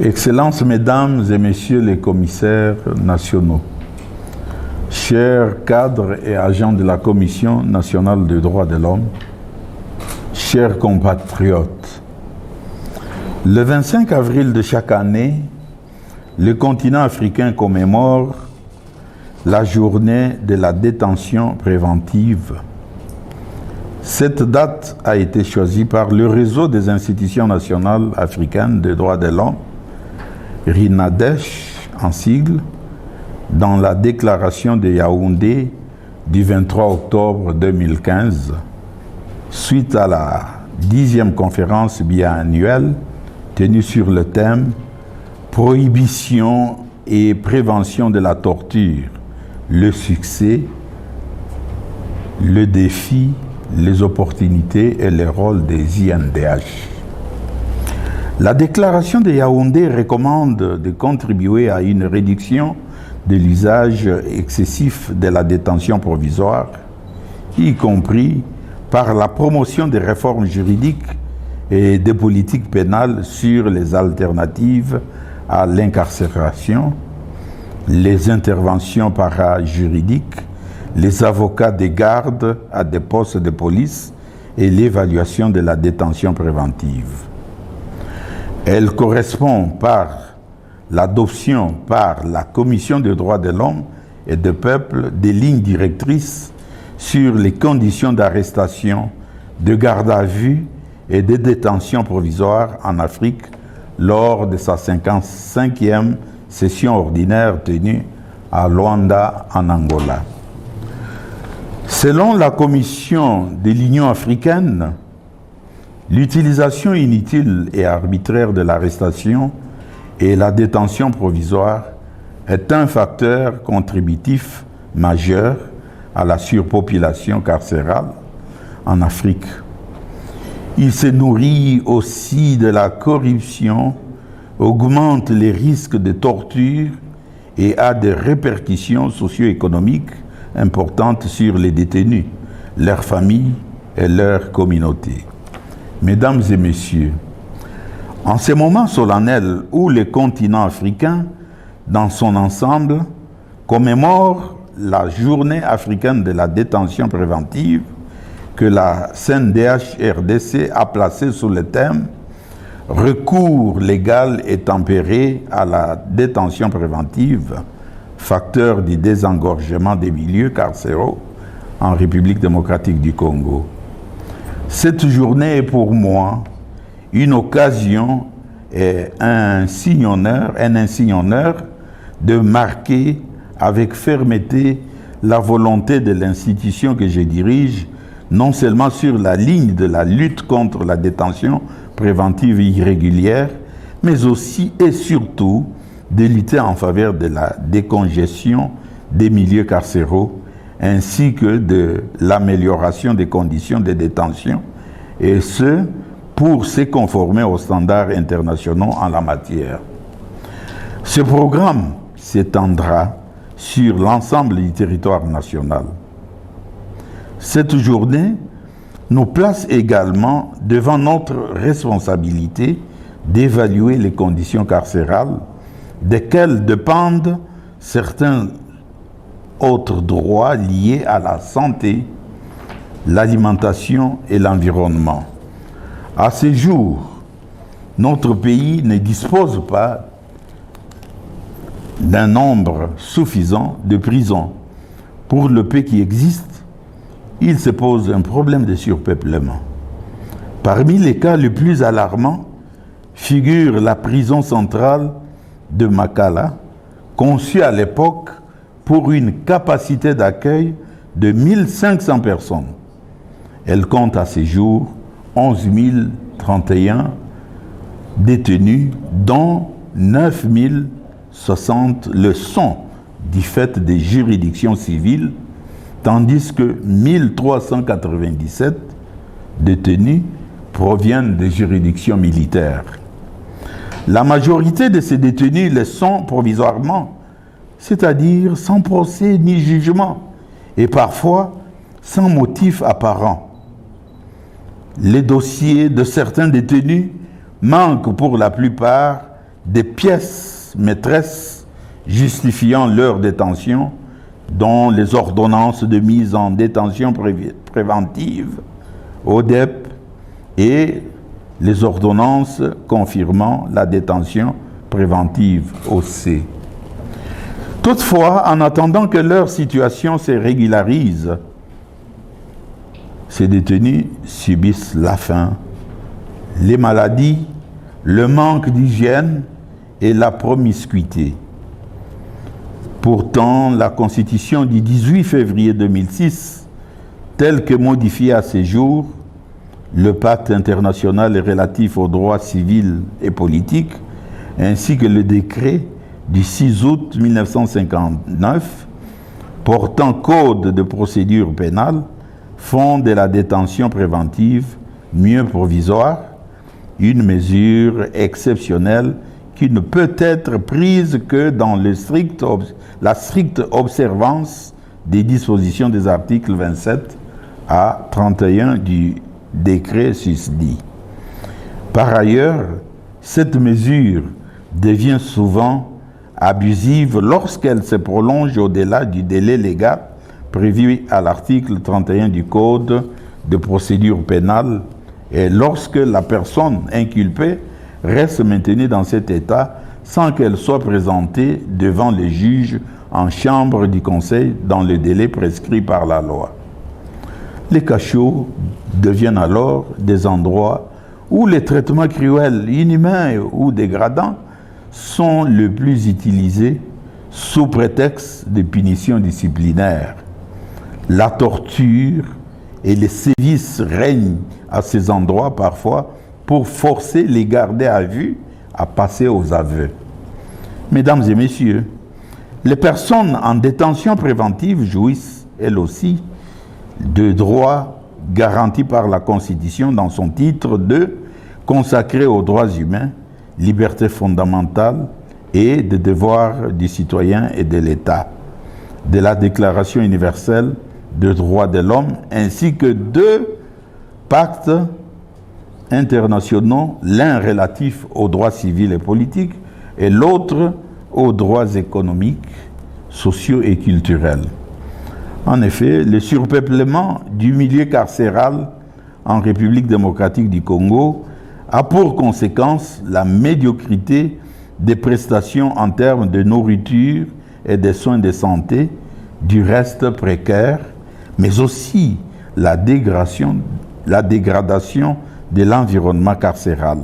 Excellences, Mesdames et Messieurs les commissaires nationaux, chers cadres et agents de la Commission nationale des droits de l'homme, chers compatriotes, le 25 avril de chaque année, le continent africain commémore la journée de la détention préventive. Cette date a été choisie par le réseau des institutions nationales africaines des droits de l'homme, RINADESH en sigle, dans la déclaration de Yaoundé du 23 octobre 2015, suite à la 10e conférence biannuelle tenue sur le thème « Prohibition et prévention de la torture, le succès, le défi, les opportunités et le rôle des INDH ». La déclaration de Yaoundé recommande de contribuer à une réduction de l'usage excessif de la détention provisoire, y compris par la promotion des réformes juridiques et des politiques pénales sur les alternatives à l'incarcération, les interventions parajuridiques, les avocats des gardes à des postes de police et l'évaluation de la détention préventive. Elle correspond par l'adoption par la Commission des droits de l'homme et des peuples des lignes directrices sur les conditions d'arrestation, de garde à vue et de détention provisoire en Afrique lors de sa 55e session ordinaire tenue à Luanda, en Angola. Selon la Commission de l'Union africaine, l'utilisation inutile et arbitraire de l'arrestation et la détention provisoire est un facteur contributif majeur à la surpopulation carcérale en Afrique. Il se nourrit aussi de la corruption, augmente les risques de torture et a des répercussions socio-économiques importantes sur les détenus, leurs familles et leurs communautés. Mesdames et messieurs, en ce moment solennel où le continent africain, dans son ensemble, commémore la journée africaine de la détention préventive que la CNDH-RDC a placée sous le thème « Recours légal et tempéré à la détention préventive, facteur du désengorgement des milieux carcéraux en République démocratique du Congo ». Cette journée est pour moi une occasion et un insigne honneur de marquer avec fermeté la volonté de l'institution que je dirige, non seulement sur la ligne de la lutte contre la détention préventive irrégulière, mais aussi et surtout de lutter en faveur de la décongestion des milieux carcéraux ainsi que de l'amélioration des conditions de détention, et ce, pour se conformer aux standards internationaux en la matière. Ce programme s'étendra sur l'ensemble du territoire national. Cette journée nous place également devant notre responsabilité d'évaluer les conditions carcérales desquelles dépendent certains autres droits liés à la santé, l'alimentation et l'environnement. À ce jour, notre pays ne dispose pas d'un nombre suffisant de prisons. Pour le peu qui existe, il se pose un problème de surpeuplement. Parmi les cas les plus alarmants figure la prison centrale de Makala, conçue à l'époque pour une capacité d'accueil de 1500 personnes. Elle compte à ce jour 11 031 détenus, dont 9 060 le sont du fait des juridictions civiles, tandis que 1397 détenus proviennent des juridictions militaires. La majorité de ces détenus le sont provisoirement, c'est-à-dire sans procès ni jugement, et parfois sans motif apparent. Les dossiers de certains détenus manquent pour la plupart des pièces maîtresses justifiant leur détention, dont les ordonnances de mise en détention préventive, ODEP, et les ordonnances confirmant la détention préventive, OC. Toutefois, en attendant que leur situation se régularise, ces détenus subissent la faim, les maladies, le manque d'hygiène et la promiscuité. Pourtant, la Constitution du 18 février 2006, telle que modifiée à ces jours, le pacte international relatif aux droits civils et politiques, ainsi que le décret du 6 août 1959 portant code de procédure pénale font de la détention préventive mieux provisoire, une mesure exceptionnelle qui ne peut être prise que dans la stricte observance des dispositions des articles 27 à 31 du décret susdit. Par ailleurs, cette mesure devient souvent abusive lorsqu'elle se prolonge au-delà du délai légal prévu à l'article 31 du Code de procédure pénale et lorsque la personne inculpée reste maintenue dans cet état sans qu'elle soit présentée devant les juges en chambre du conseil dans le délai prescrit par la loi. Les cachots deviennent alors des endroits où les traitements cruels, inhumains ou dégradants sont le plus utilisés sous prétexte de punitions disciplinaires. La torture et les sévices règnent à ces endroits parfois pour forcer les gardés à vue à passer aux aveux. Mesdames et messieurs, les personnes en détention préventive jouissent, elles aussi, de droits garantis par la Constitution dans son titre 2 consacré aux droits humains, libertés fondamentales et des devoirs du citoyen et de l'État, de la Déclaration universelle des droits de l'homme, ainsi que 2 pactes internationaux, l'un relatif aux droits civils et politiques et l'autre aux droits économiques, sociaux et culturels. En effet, le surpeuplement du milieu carcéral en République démocratique du Congo a pour conséquence la médiocrité des prestations en termes de nourriture et de soins de santé, du reste précaire, mais aussi la dégradation de l'environnement carcéral.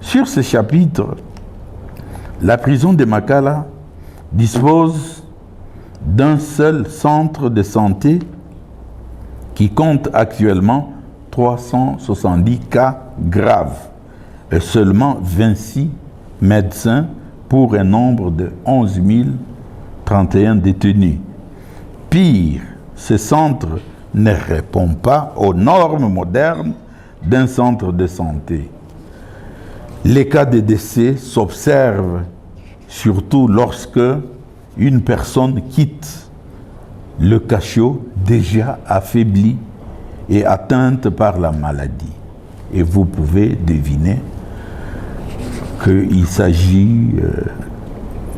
Sur ce chapitre, la prison de Makala dispose d'un seul centre de santé qui compte actuellement 370 cas graves et seulement 26 médecins pour un nombre de 11 031 détenus. Pire, ce centre ne répond pas aux normes modernes d'un centre de santé. Les cas de décès s'observent surtout lorsque une personne quitte le cachot déjà affaibli et atteinte par la maladie. Et vous pouvez deviner qu'il s'agit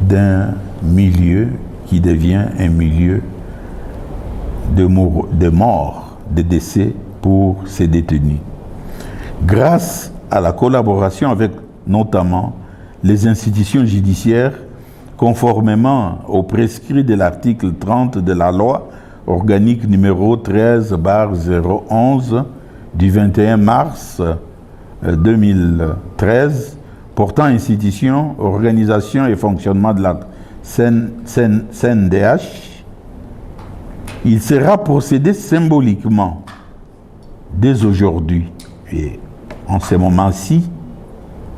d'un milieu qui devient un milieu de mort, de décès pour ces détenus. Grâce à la collaboration avec notamment les institutions judiciaires, conformément aux prescrits de l'article 30 de la loi organique numéro 13/011 du 21 mars 2013, portant institution, organisation et fonctionnement de la CNDH, il sera procédé symboliquement dès aujourd'hui. Et en ce moment-ci,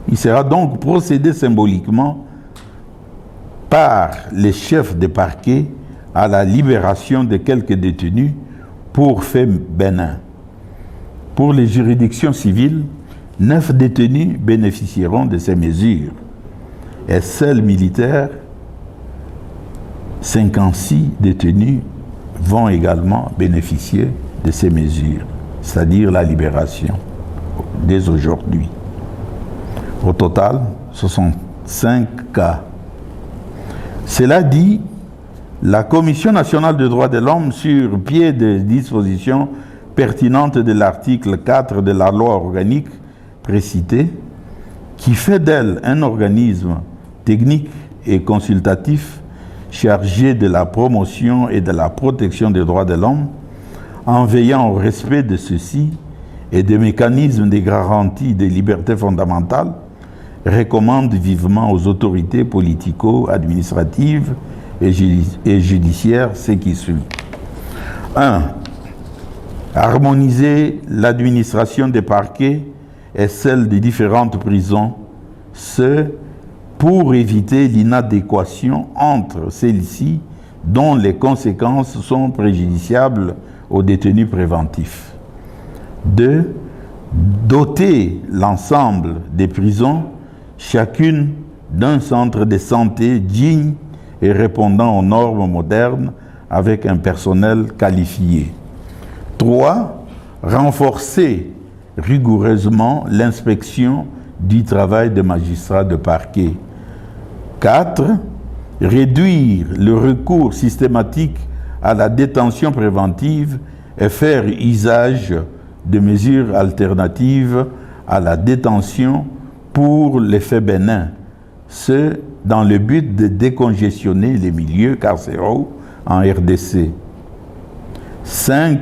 il sera donc procédé symboliquement par les chefs de parquet à la libération de quelques détenus pour faits bénins. Pour les juridictions civiles, 9 détenus bénéficieront de ces mesures. Et seuls militaires, 56 détenus vont également bénéficier de ces mesures, c'est-à-dire la libération dès aujourd'hui. Au total, ce sont 5 cas. Cela dit, la Commission nationale des droits de l'homme, sur pied des dispositions pertinentes de l'article 4 de la loi organique précitée, qui fait d'elle un organisme technique et consultatif chargé de la promotion et de la protection des droits de l'homme, en veillant au respect de ceux-ci et des mécanismes de garantie des libertés fondamentales, recommande vivement aux autorités politico-administratives et judiciaires ce qui suit. 1. Harmoniser l'administration des parquets et celle des différentes prisons, ce pour éviter l'inadéquation entre celles-ci dont les conséquences sont préjudiciables aux détenus préventifs. 2. Doter l'ensemble des prisons, chacune d'un centre de santé digne et répondant aux normes modernes avec un personnel qualifié. 3. Renforcer rigoureusement l'inspection du travail des magistrats de parquet. 4. Réduire le recours systématique à la détention préventive et faire usage de mesures alternatives à la détention pour l'effet bénin, ce dans le but de décongestionner les milieux carcéraux en RDC. 5.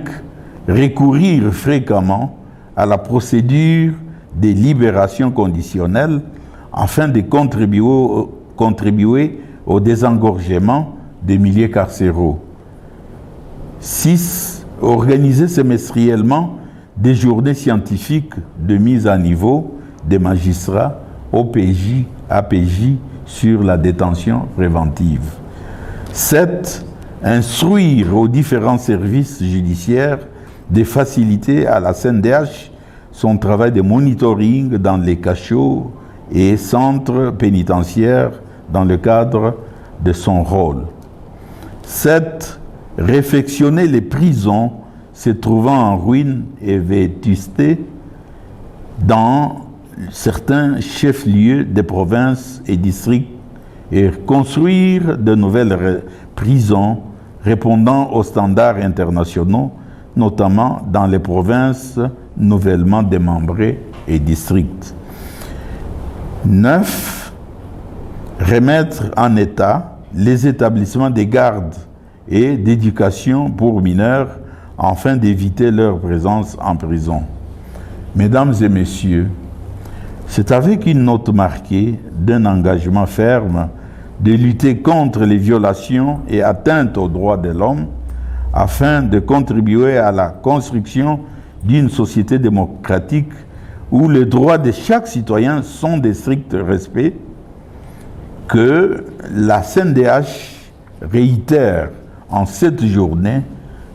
Recourir fréquemment à la procédure de libération conditionnelle afin de contribuer au désengorgement des milieux carcéraux. 6. Organiser semestriellement des journées scientifiques de mise à niveau des magistrats, OPJ, APJ sur la détention préventive. 7. Instruire aux différents services judiciaires de faciliter à la CNDH son travail de monitoring dans les cachots et centres pénitentiaires dans le cadre de son rôle. 7. Réfectionner les prisons se trouvant en ruine et vétusté dans certains chefs-lieux des provinces et districts et construire de nouvelles prisons répondant aux standards internationaux, notamment dans les provinces nouvellement démembrées et districts. 9. Remettre en état les établissements de garde et d'éducation pour mineurs afin d'éviter leur présence en prison. Mesdames et messieurs, c'est avec une note marquée d'un engagement ferme de lutter contre les violations et atteintes aux droits de l'homme afin de contribuer à la construction d'une société démocratique où les droits de chaque citoyen sont de strict respect que la CNDH réitère en cette journée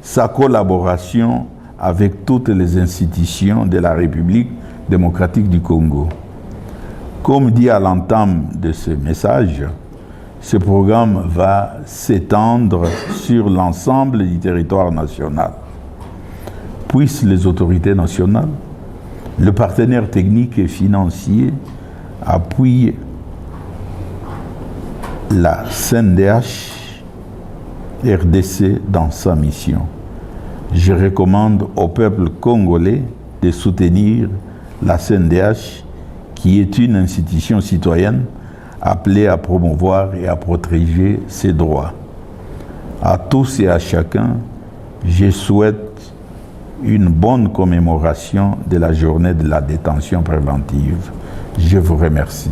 sa collaboration avec toutes les institutions de la République démocratique du Congo. Comme dit à l'entame de ce message, ce programme va s'étendre sur l'ensemble du territoire national. Puissent les autorités nationales, le partenaire technique et financier appuyer la CNDH RDC dans sa mission. Je recommande au peuple congolais de soutenir la CNDH, qui est une institution citoyenne appelée à promouvoir et à protéger ses droits. À tous et à chacun, je souhaite une bonne commémoration de la journée de la détention préventive. Je vous remercie.